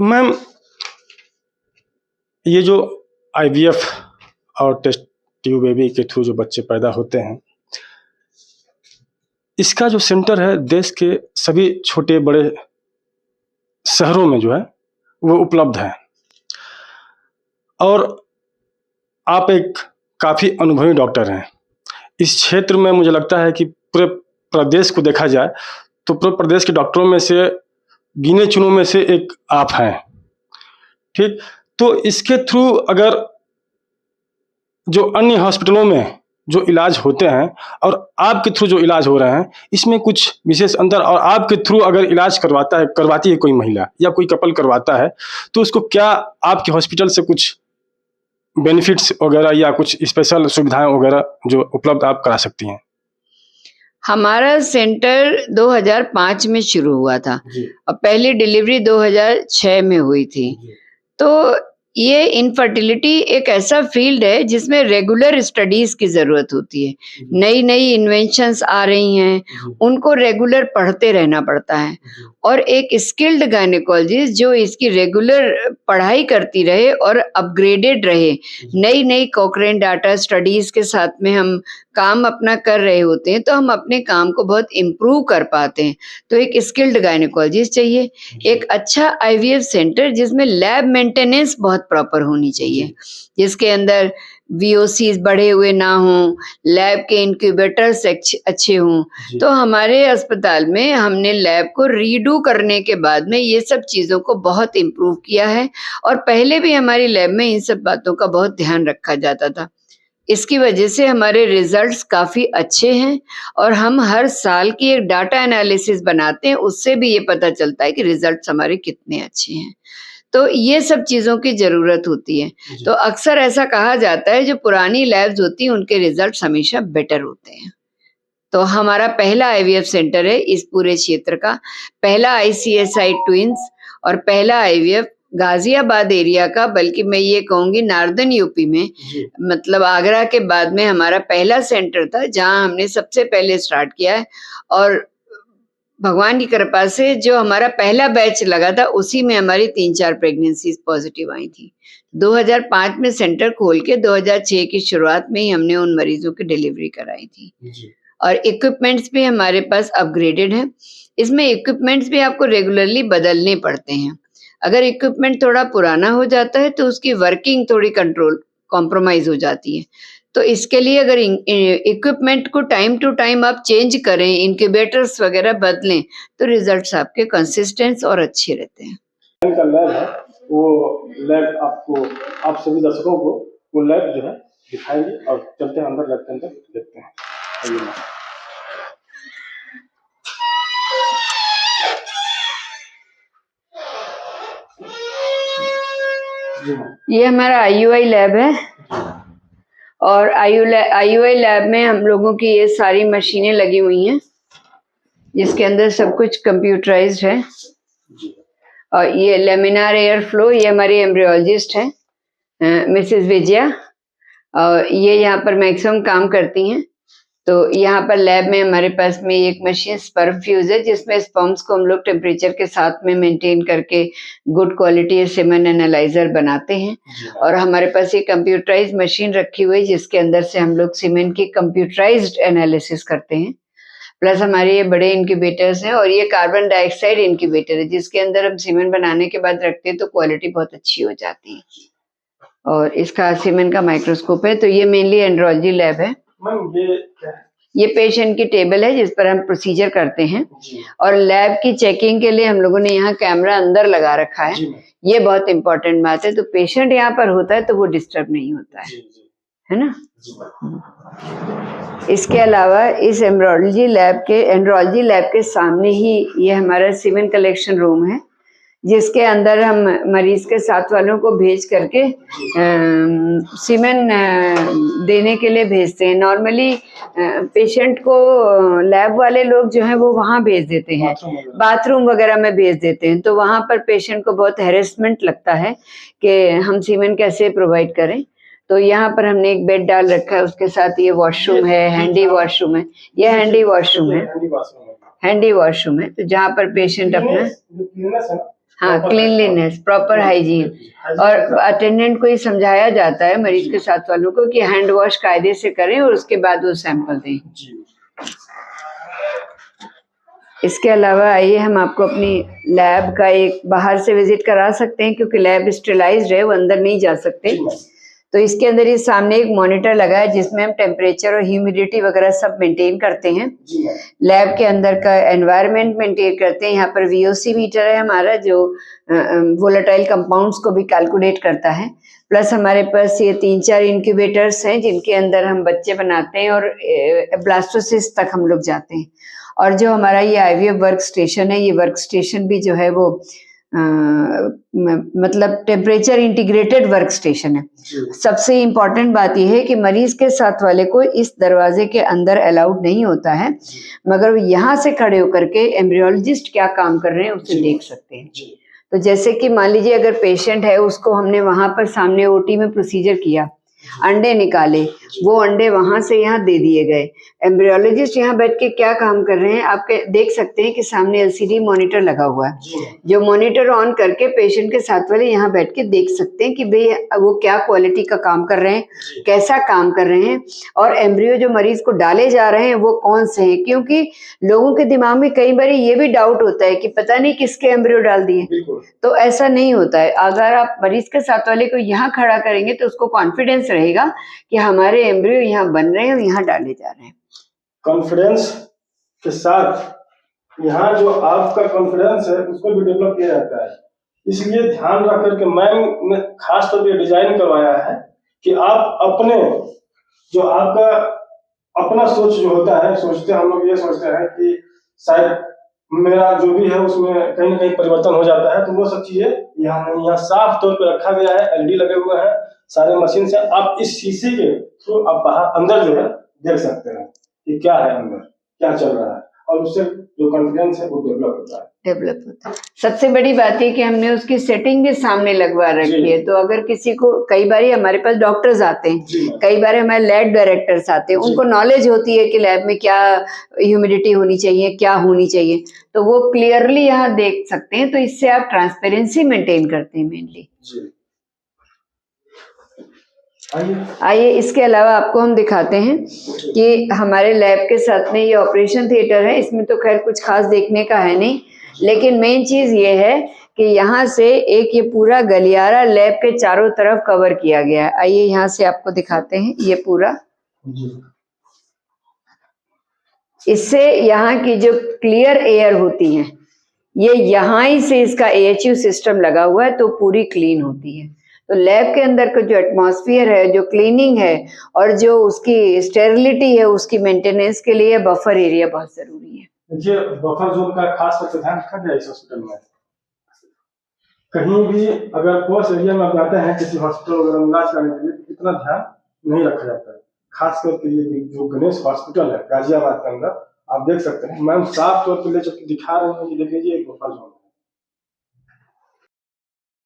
Ma'am, ये जो IVF और टेस्ट ट्यूब बेबी के थ्रू जो बच्चे पैदा होते हैं, इसका जो सेंटर है देश के सभी छोटे बड़े शहरों में जो है वो उपलब्ध है। और आप एक काफ़ी अनुभवी डॉक्टर हैं। इस क्षेत्र में मुझे लगता है कि पूरे प्रदेश को देखा जाए तो पूरे प्रदेश के डॉक्टरों में से गिने चुनों में से एक आप हैं, ठीक। तो इसके थ्रू अगर जो अन्य हॉस्पिटलों में जो इलाज होते हैं और आपके थ्रू जो इलाज हो रहे हैं, इसमें कुछ विशेष अंतर, और आपके थ्रू अगर इलाज करवाती है कोई महिला या कोई कपल करवाता है, तो उसको क्या आपके हॉस्पिटल से कुछ बेनिफिट्स वगैरह या कुछ स्पेशल सुविधाएं वगैरह जो उपलब्ध आप करा सकती हैं? हमारा सेंटर 2005 में शुरू हुआ था और पहली डिलीवरी 2006 में हुई थी। तो ये इनफर्टिलिटी एक ऐसा फील्ड है जिसमें रेगुलर स्टडीज की जरूरत होती है। नई नई इन्वेंशंस आ रही हैं, उनको रेगुलर पढ़ते रहना पड़ता है। और एक स्किल्ड गायनेकोलॉजिस्ट जो इसकी रेगुलर पढ़ाई करती रहे और अपग्रेडेड रहे, नई नई कोक्रेन डाटा स्टडीज के साथ में हम काम अपना कर रहे होते हैं, तो हम अपने काम को बहुत इम्प्रूव कर पाते हैं। तो एक स्किल्ड गायनेकोलॉजिस्ट चाहिए, एक अच्छा आईवीएफ सेंटर जिसमें लैब मेंटेनेंस बहुत प्रॉपर होनी चाहिए, जिसके अंदर वीओसीज बढ़े हुए ना हों, लैब के इंक्यूबेटर्स अच्छे हों। तो हमारे अस्पताल में हमने लैब को रीडू करने के बाद में ये सब चीज़ों को बहुत इम्प्रूव किया है, और पहले भी हमारी लैब में इन सब बातों का बहुत ध्यान रखा जाता था। इसकी वजह से हमारे रिजल्ट्स काफ़ी अच्छे हैं, और हम हर साल की एक डाटा एनालिसिस बनाते हैं, उससे भी ये पता चलता है कि रिजल्ट्स हमारे कितने अच्छे हैं। तो ये सब चीज़ों की ज़रूरत होती है। तो अक्सर ऐसा कहा जाता है जो पुरानी लैब्स होती हैं उनके रिजल्ट्स हमेशा बेटर होते हैं। तो हमारा पहला आईवीएफ सेंटर है इस पूरे क्षेत्र का, पहला आईसीएसआई ट्विंस और पहला आईवीएफ गाजियाबाद एरिया का, बल्कि मैं ये कहूँगी नॉर्दर्न यूपी में, मतलब आगरा के बाद में हमारा पहला सेंटर था जहाँ हमने सबसे पहले स्टार्ट किया है। और भगवान की कृपा से जो हमारा पहला बैच लगा था उसी में हमारी 3-4 प्रेगनेंसीज पॉजिटिव आई थी। 2005 में सेंटर खोल के 2006 की शुरुआत में ही हमने उन मरीजों की डिलीवरी कराई थी। और इक्विपमेंट्स भी हमारे पास अपग्रेडेड हैं। इसमें इक्विपमेंट्स भी आपको रेगुलरली बदलने पड़ते हैं। अगर इक्विपमेंट थोड़ा पुराना हो जाता है तो उसकी वर्किंग थोड़ी कॉम्प्रोमाइज हो जाती है। तो इसके लिए अगर इक्विपमेंट को टाइम टू टाइम आप चेंज करें, इंक्यूबेटर्स वगैरह बदलें, तो रिजल्ट्स आपके कंसिस्टेंट और अच्छे रहते हैं। का लैब है, वो लैब आपको, आप सभी दर्शकों को वो लैब जो है दिखाएंगे, और चलते हैं अंदर, लैब के अंदर देखते हैं। ये हमारा आईयूआई लैब है, और आईयूआई लैब में हम लोगों की ये सारी मशीनें लगी हुई हैं, जिसके अंदर सब कुछ कंप्यूटराइज्ड है। और ये लेमिनार एयर फ्लो, ये हमारी एम्ब्रियोलॉजिस्ट हैं मिसेस विजया, और ये यहाँ पर मैक्सिमम काम करती हैं। तो यहाँ पर लैब में हमारे पास में एक मशीन स्पर्म फ्यूज है, जिसमें स्पर्म्स को हम लोग टेम्परेचर के साथ में मेंटेन करके गुड क्वालिटी सेमन एनालाइजर बनाते हैं। और हमारे पास एक कंप्यूटराइज्ड मशीन रखी हुई है जिसके अंदर से हम लोग सीमेन की कंप्यूटराइज्ड एनालिसिस करते हैं। प्लस हमारे ये बड़े इनक्यूबेटर्स हैं, और ये कार्बन डाइऑक्साइड इनक्यूबेटर है जिसके अंदर हम सीमेन बनाने के बाद रखते हैं तो क्वालिटी बहुत अच्छी हो जाती है। और इसका सीमेन का माइक्रोस्कोप है। तो ये मेनली एंड्रोलॉजी लैब है। ये पेशेंट की टेबल है जिस पर हम प्रोसीजर करते हैं, और लैब की चेकिंग के लिए हम लोगों ने यहाँ कैमरा अंदर लगा रखा है। ये बहुत इंपॉर्टेंट बात है। तो पेशेंट यहाँ पर होता है तो वो डिस्टर्ब नहीं होता है ना। इसके अलावा इस एंड्रोलॉजी लैब के सामने ही ये हमारा सीमेन कलेक्शन रूम है, जिसके अंदर हम मरीज के साथ वालों को भेज करके सीमेन देने के लिए भेजते हैं। नॉर्मली पेशेंट को लैब वाले लोग जो हैं वो वहाँ भेज देते हैं, बाथरूम वगैरह में भेज देते हैं। तो वहाँ पर पेशेंट को बहुत हैरेसमेंट लगता है कि हम सीमेन कैसे प्रोवाइड करें। तो यहाँ पर हमने एक बेड डाल रखा है, उसके साथ ये वॉशरूम है, हैंडी वॉशरूम है। ये हैंडी वॉशरूम है, तो जहाँ पर पेशेंट अपना हाँ, क्लीनलीनेस, प्रॉपर हाइजीन। और अटेंडेंट को ये समझाया जाता है मरीज के साथ वालों को कि हैंड वॉश कायदे से करें और उसके बाद वो सैंपल दें। इसके अलावा आइए हम आपको अपनी लैब का एक बाहर से विजिट करा सकते हैं, क्योंकि लैब स्टेरिलाइज्ड है, वो अंदर नहीं जा सकते। तो इसके अंदर ये सामने एक मॉनिटर लगा है जिसमें हम टेम्परेचर और ह्यूमिडिटी वगैरह सब मेंटेन करते हैं। लैब के अंदर का एनवायरनमेंट मेंटेन करते हैं। यहाँ पर VOC मीटर है हमारा, जो वोलेटाइल कंपाउंड्स को भी कैलकुलेट करता है। प्लस हमारे पास ये 3-4 इंक्यूबेटर्स हैं जिनके अंदर हम बच्चे बनाते हैं और ब्लास्टोसिस्ट तक हम लोग जाते हैं। और जो हमारा ये IVF वर्क स्टेशन है, ये वर्क स्टेशन भी जो है वो मतलब टेम्परेचर इंटीग्रेटेड वर्क स्टेशन है। सबसे इम्पॉर्टेंट बात यह है कि मरीज के साथ वाले को इस दरवाजे के अंदर अलाउड नहीं होता है, मगर यहाँ से खड़े होकर के एम्ब्रियोलॉजिस्ट क्या काम कर रहे हैं उसे देख सकते हैं। तो जैसे कि मान लीजिए अगर पेशेंट है, उसको हमने वहां पर सामने OT में प्रोसीजर किया, अंडे निकाले, वो अंडे वहां से यहाँ दे दिए गए। एम्ब्रियोलॉजिस्ट यहाँ बैठ के क्या काम कर रहे हैं आप देख सकते हैं कि सामने LCD मॉनिटर लगा हुआ है, जो मॉनिटर ऑन करके पेशेंट के साथ वाले यहाँ बैठ के देख सकते हैं कि भाई वो क्या क्वालिटी का काम कर रहे हैं, कैसा काम कर रहे हैं, और एम्ब्रियो जो मरीज को डाले जा रहे हैं वो कौन से हैं। क्योंकि लोगों के दिमाग में कई बार ये भी डाउट होता है कि पता नहीं किसके एम्ब्रियो डाल दिए, तो ऐसा नहीं होता है। अगर आप मरीज के साथ वाले को यहाँ खड़ा करेंगे तो उसको कॉन्फिडेंस रहेगा कि हमारे एम्ब्रियो यहाँ बन रहे हैं और यहाँ डाले जा रहे हैं। कॉन्फिडेंस के साथ यहाँ जो आपका कॉन्फिडेंस है उसको भी डेवलप किया जाता है। इसलिए ध्यान रख करके मैम ने खास तौर पे डिजाइन करवाया है कि आप अपने जो आपका अपना सोच जो होता है, सोचते हम लोग ये सोचते हैं कि शायद मेरा जो भी है उसमें कहीं ना कहीं परिवर्तन हो जाता है, तो वो सब चीजें यहाँ साफ तौर पे रखा गया है। LED लगे हुए हैं सारे मशीन से, आप इस शीशे के थ्रू आप बाहर अंदर जो है देख सकते हैं कि क्या है अंदर, क्या चल रहा है, और उससे जो कॉन्फिडेंस है वो डेवलप होता है। सबसे बड़ी बात है कि हमने उसकी सेटिंग भी सामने लगवा रखी है। तो अगर किसी को, कई बार हमारे पास डॉक्टर्स आते हैं, कई बार हमारे लैब डायरेक्टर्स आते हैं, उनको नॉलेज होती है कि लैब में क्या ह्यूमिडिटी होनी चाहिए, क्या होनी चाहिए, तो वो क्लियरली यहाँ देख सकते हैं। तो इससे आप ट्रांसपेरेंसी मेंटेन करते हैं मेनली। आइए इसके अलावा आपको हम दिखाते हैं कि हमारे लैब के साथ में ये ऑपरेशन थिएटर है। इसमें तो खैर कुछ खास देखने का है नहीं, लेकिन मेन चीज ये है कि यहाँ से एक ये पूरा गलियारा लैब के चारों तरफ कवर किया गया है। आइए यहाँ से आपको दिखाते हैं ये पूरा। इससे यहाँ की जो क्लियर एयर होती है, ये यहाँ ही से इसका AHU सिस्टम लगा हुआ है, तो पूरी क्लीन होती है। तो लैब के अंदर का जो एटमॉस्फेयर है, जो क्लीनिंग है और जो उसकी स्टेरिलिटी है, उसकी मेंटेनेंस के लिए बफर एरिया बहुत जरूरी है। देखिए, बफर जोन का खास करके ध्यान रखा गया इस हॉस्पिटल में। कहीं भी अगर पॉश एरिया में आप जाते हैं किसी हॉस्पिटल वगैरह इलाज करने के लिए, तो इतना ध्यान नहीं रखा जाता है। खास करके ये जो गणेश हॉस्पिटल है गाजियाबाद के अंदर, आप देख सकते हैं मैम साफ तौर पर ले चुके दिखा रहे हैं कि देख लीजिए एक बफर जोन।